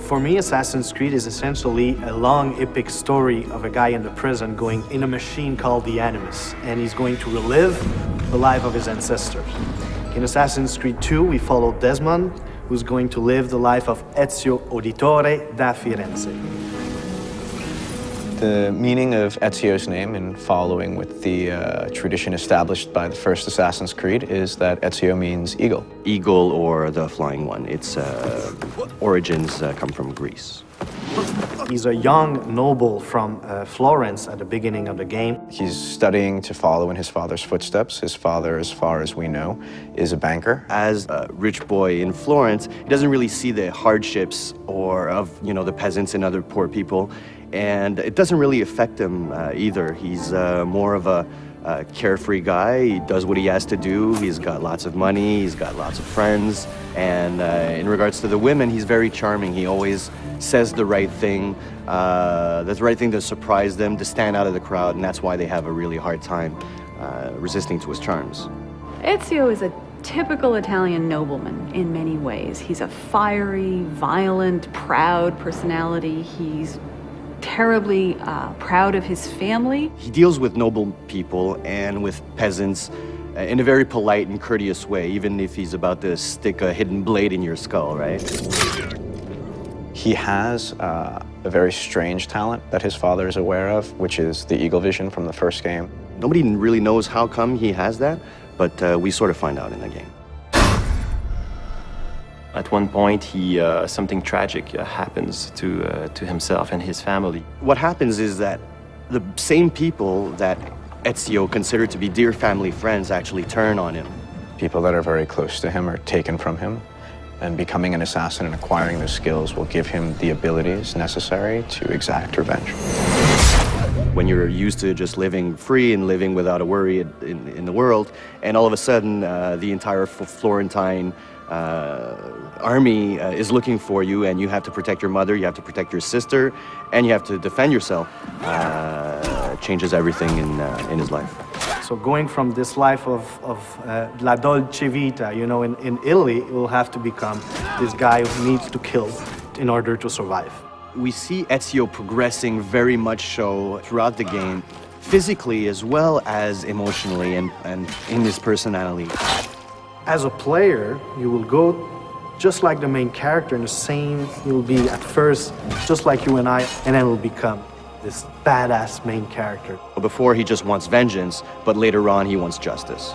For me, Assassin's Creed is essentially a long, epic story of a guy in the prison going in a machine called the Animus, and he's going to relive the life of his ancestors. In Assassin's Creed 2, we follow Desmond, who's going to live the life of Ezio Auditore da Firenze. The meaning of Ezio's name, in following with the tradition established by the first Assassin's Creed, is that Ezio means eagle. Eagle, or the flying one. Its origins come from Greece. He's a young noble from Florence at the beginning of the game. He's studying to follow in his father's footsteps. His father, as far as we know, is a banker. As a rich boy in Florence, he doesn't really see the hardships of the peasants and other poor people, and it doesn't really affect him either. He's more of a carefree guy. He does what he has to do. He's got lots of money. He's got lots of friends. And in regards to the women, he's very charming. He always says the right thing. That's the right thing to surprise them, to stand out of the crowd, and that's why they have a really hard time resisting to his charms. Ezio is a typical Italian nobleman in many ways. He's a fiery, violent, proud personality. He's terribly proud of his family. He deals with noble people and with peasants in a very polite and courteous way, even if he's about to stick a hidden blade in your skull, right? He has a very strange talent that his father is aware of, which is the eagle vision from the first game. Nobody really knows how come he has that, but we sort of find out in the game. At one point, something tragic happens to himself and his family. What happens is that the same people that Ezio considered to be dear family friends actually turn on him. People that are very close to him are taken from him, and becoming an assassin and acquiring those skills will give him the abilities necessary to exact revenge. When you're used to just living free and living without a worry in the world, and all of a sudden the entire Florentine army is looking for you, and you have to protect your mother, you have to protect your sister, and you have to defend yourself, changes everything in his life. So going from this life of la dolce vita, in Italy, it will have to become this guy who needs to kill in order to survive. We see Ezio progressing very much so throughout the game, physically as well as emotionally and in his personality. As a player, you will go just like the main character, in the same, you'll be at first just like you and I, and then will become this badass main character. Before he just wants vengeance, but later on he wants justice.